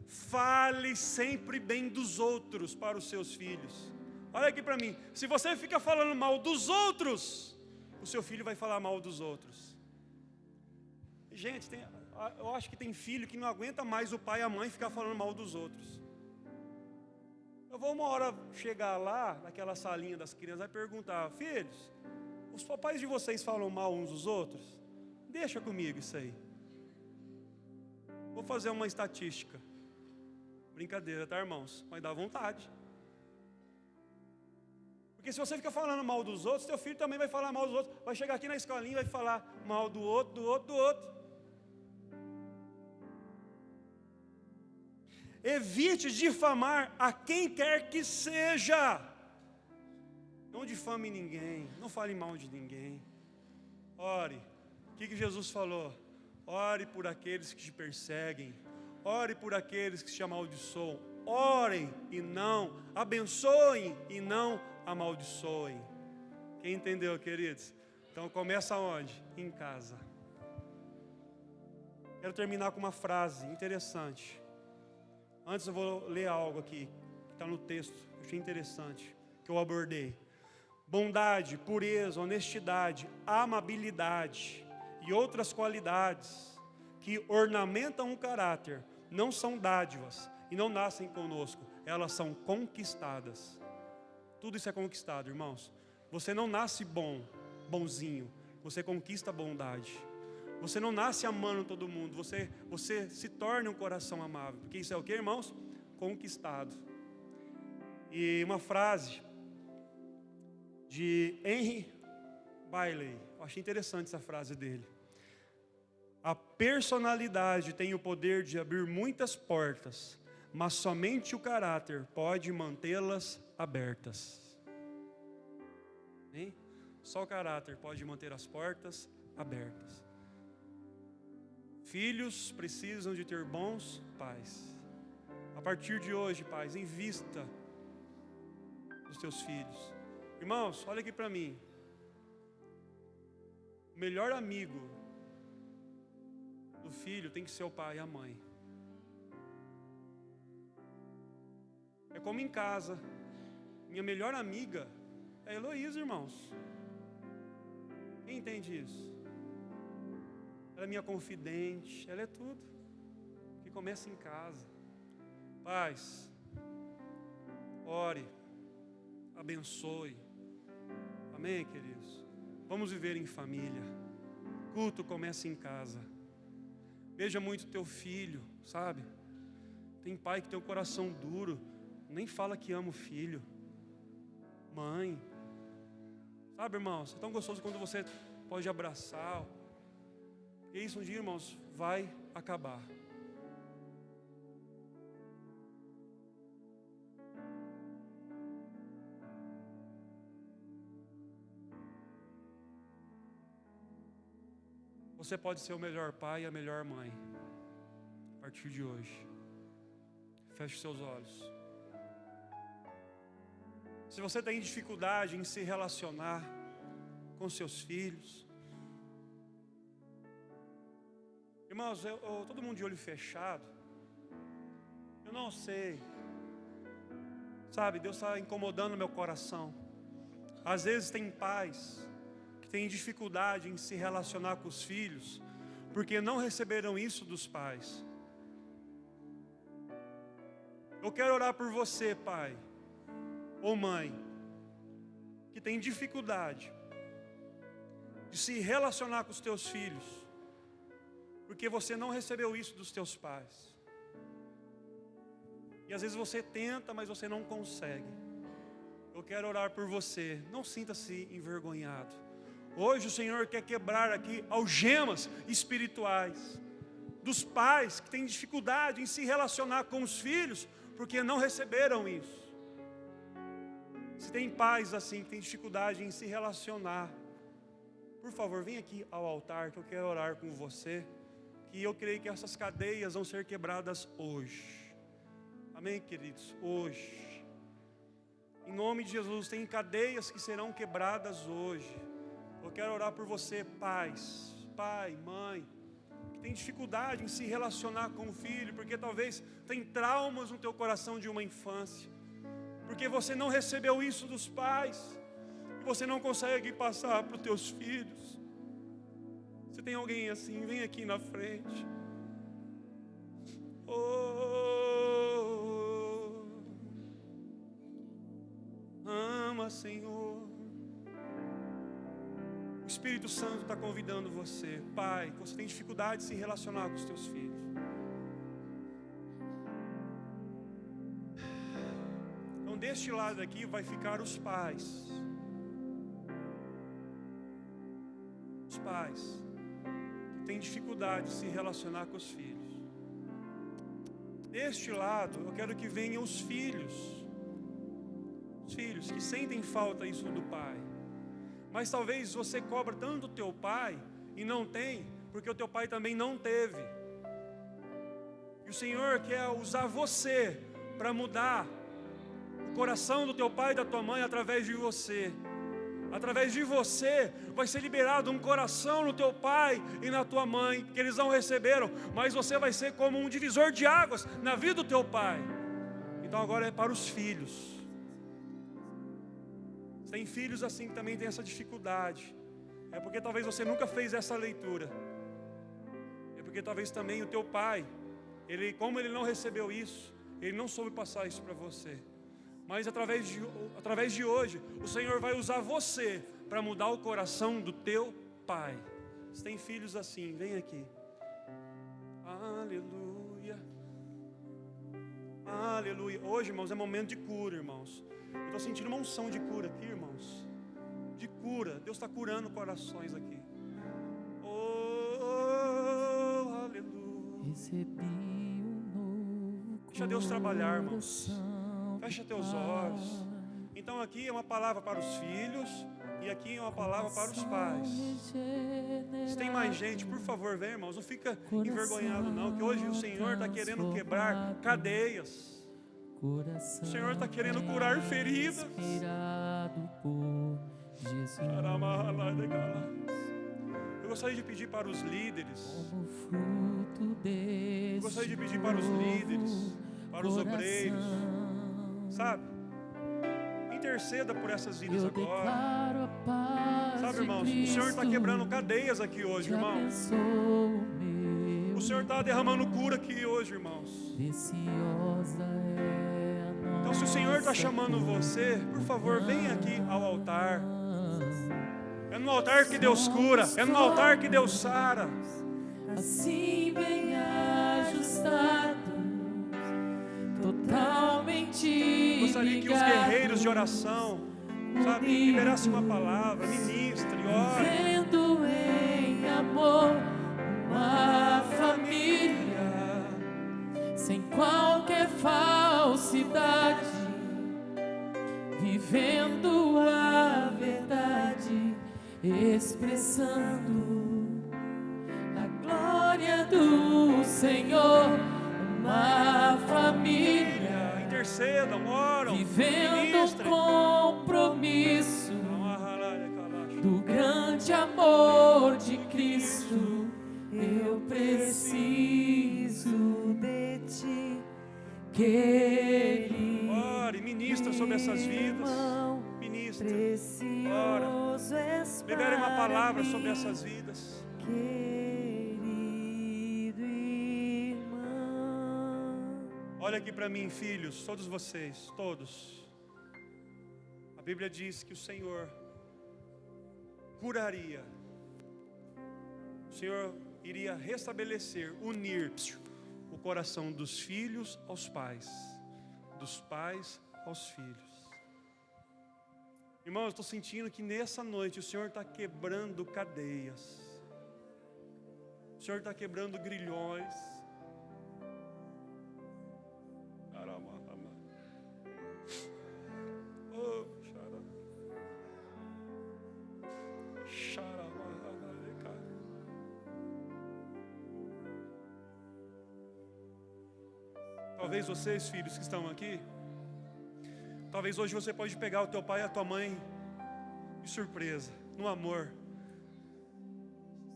Fale sempre bem dos outros para os seus filhos. Olha aqui para mim. Se você fica falando mal dos outros, o seu filho vai falar mal dos outros. Gente, eu acho que tem filho que não aguenta mais o pai e a mãe ficar falando mal dos outros. Eu vou uma hora chegar lá, naquela salinha das crianças, e perguntar: filhos, os papais de vocês falam mal uns dos outros? Deixa comigo isso aí. Vou fazer uma estatística. Brincadeira, tá, irmãos? Mas dá vontade. Porque se você fica falando mal dos outros, teu filho também vai falar mal dos outros. Vai chegar aqui na escolinha e vai falar mal do outro, do outro, do outro. Evite difamar a quem quer que seja. Não difame ninguém, não fale mal de ninguém. Ore. O que Jesus falou? Ore por aqueles que te perseguem. Ore por aqueles que te amaldiçoam. Orem e não, abençoem e não amaldiçoem. Quem entendeu, queridos? Então começa onde? Em casa. Quero terminar com uma frase interessante. Antes eu vou ler algo aqui, que está no texto, eu achei interessante, que eu abordei. Bondade, pureza, honestidade, amabilidade e outras qualidades que ornamentam o caráter não são dádivas e não nascem conosco, elas são conquistadas. Tudo isso é conquistado, irmãos. Você não nasce bonzinho, você conquista a bondade. Você não nasce amando todo mundo, você se torna um coração amável. Porque isso é o que, irmãos? Conquistado. E uma frase de Henry Bailey, eu achei interessante essa frase dele. A personalidade tem o poder de abrir muitas portas, mas somente o caráter pode mantê-las abertas. Hein? Só o caráter pode manter as portas abertas. Filhos precisam de ter bons pais. A partir de hoje, pais, invista nos teus filhos. Irmãos, olha aqui para mim. O melhor amigo do filho tem que ser o pai e a mãe. É como em casa. Minha melhor amiga é a Heloísa, irmãos. Quem entende isso? Ela é minha confidente, ela é tudo. Que começa em casa. Pais, ore, abençoe. Amém, queridos? Vamos viver em família. Culto começa em casa. Veja muito teu filho, sabe? Tem pai que tem o coração duro, nem fala que ama o filho. Mãe, sabe, irmãos? É tão gostoso quando você pode abraçar. E isso um dia, irmãos, vai acabar. Você pode ser o melhor pai e a melhor mãe. A partir de hoje. Feche seus olhos. Se você tem dificuldade em se relacionar com seus filhos, irmãos, todo mundo de olho fechado, eu não sei, sabe, Deus está incomodando meu coração. Às vezes tem pais que têm dificuldade em se relacionar com os filhos, porque não receberam isso dos pais. Eu quero orar por você, pai ou mãe, que tem dificuldade de se relacionar com os teus filhos, porque você não recebeu isso dos teus pais. E às vezes você tenta, mas você não consegue. Eu quero orar por você. Não sinta-se envergonhado. Hoje o Senhor quer quebrar aqui algemas espirituais dos pais que têm dificuldade em se relacionar com os filhos porque não receberam isso. Se tem pais assim que têm dificuldade em se relacionar, por favor, vem aqui ao altar que eu quero orar com você, que eu creio que essas cadeias vão ser quebradas hoje. Amém, queridos? Hoje. Em nome de Jesus, tem cadeias que serão quebradas hoje. Eu quero orar por você, pais, pai, mãe, que tem dificuldade em se relacionar com o filho, porque talvez tem traumas no teu coração de uma infância, porque você não recebeu isso dos pais, e você não consegue passar para os teus filhos. Se tem alguém assim, vem aqui na frente. Oh, ama, Senhor. O Espírito Santo está convidando você, pai, que você tem dificuldade de se relacionar com os teus filhos. Então, deste lado aqui vai ficar os pais. Os pais que têm dificuldade de se relacionar com os filhos. Deste lado, eu quero que venham os filhos. Os filhos que sentem falta isso do pai. Mas talvez você cobra tanto o teu pai e não tem, porque o teu pai também não teve. E o Senhor quer usar você para mudar o coração do teu pai e da tua mãe através de você. Através de você vai ser liberado um coração no teu pai e na tua mãe, que eles não receberam, mas você vai ser como um divisor de águas na vida do teu pai. Então agora é para os filhos. Tem filhos assim que também tem essa dificuldade. É porque talvez você nunca fez essa leitura. É porque talvez também o teu pai, como ele não recebeu isso, ele não soube passar isso para você. Mas através de hoje, o Senhor vai usar você para mudar o coração do teu pai. Se tem filhos assim, vem aqui. Aleluia. Aleluia. Hoje, irmãos, é momento de cura, irmãos. Eu estou sentindo uma unção de cura aqui, irmãos. De cura. Deus está curando corações aqui. Oh, aleluia. Recebi um novo. Deixa Deus trabalhar, irmãos. Fecha teus olhos. Então aqui é uma palavra para os filhos e aqui é uma palavra para os pais. Se tem mais gente, por favor, vem, irmãos. Não fica envergonhado não, que hoje o Senhor está querendo quebrar cadeias. O Senhor está querendo curar feridas. Eu gostaria de pedir para os líderes. Eu gostaria de pedir para os líderes, para os obreiros, sabe? Interceda por essas vidas agora. Sabe, irmãos, o Senhor está quebrando cadeias aqui hoje, irmãos. O Senhor está derramando cura aqui hoje, irmãos. Então, se o Senhor está chamando você, por favor, venha aqui ao altar. É no altar que Deus cura, é no altar que Deus sara. Assim bem ajustados, totalmente. Gostaria que os guerreiros de oração, sabe, liberassem uma palavra, ministre, ore. Vivendo em amor, uma família, sem qualquer falsidade, vivendo a verdade, expressando a glória do Senhor, uma família, intercedam, oram, vivendo o compromisso do grande amor de Cristo. Eu preciso de ti, querido. Ore, ministra sobre essas vidas. Ministra, ora. Libere uma palavra sobre essas vidas. Querido irmão. Olha aqui para mim, filhos, todos vocês, todos. A Bíblia diz que o Senhor curaria. O Senhor iria restabelecer, unir o coração dos filhos aos pais, dos pais aos filhos. Irmão, eu estou sentindo que nessa noite o Senhor está quebrando cadeias. O Senhor está quebrando grilhões. Oh, talvez vocês, filhos que estão aqui, talvez hoje você pode pegar o teu pai e a tua mãe de surpresa, no amor.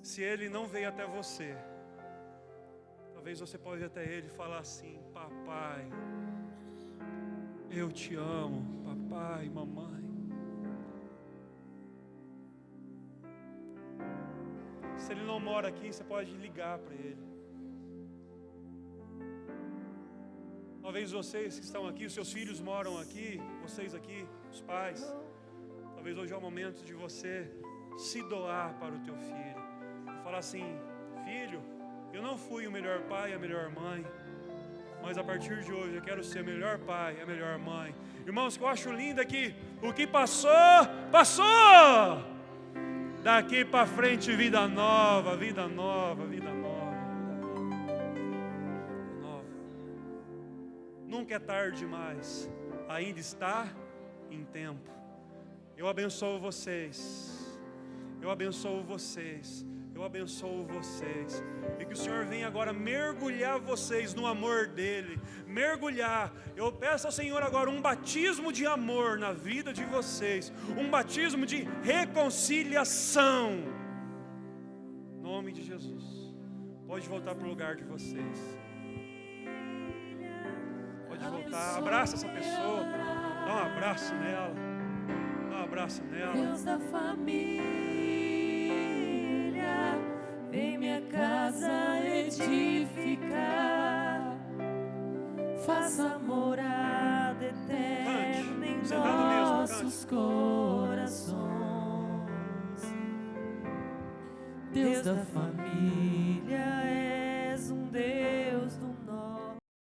Se ele não veio até você, talvez você pode ir até ele e falar assim: papai, eu te amo, papai, mamãe. Se ele não mora aqui, você pode ligar para ele. Talvez vocês que estão aqui, os seus filhos moram aqui, vocês aqui, os pais. Talvez hoje é o momento de você se doar para o teu filho. Falar assim: filho, eu não fui o melhor pai, a melhor mãe, mas a partir de hoje eu quero ser o melhor pai, a melhor mãe. Irmãos, o que eu acho lindo é que o que passou, passou! Daqui para frente, vida nova, vida nova, vida nova. Nunca é tarde demais, ainda está em tempo. Eu abençoo vocês, eu abençoo vocês, eu abençoo vocês. E que o Senhor venha agora mergulhar vocês no amor dEle, mergulhar. Eu peço ao Senhor agora um batismo de amor na vida de vocês, um batismo de reconciliação. Em nome de Jesus. Pode voltar para o lugar de vocês. Pode voltar, abraça essa pessoa, dá um abraço nela, dá um abraço nela. Deus da família, vem minha casa edificar, faça morada eterna em nossos corações. Deus da família, és um Deus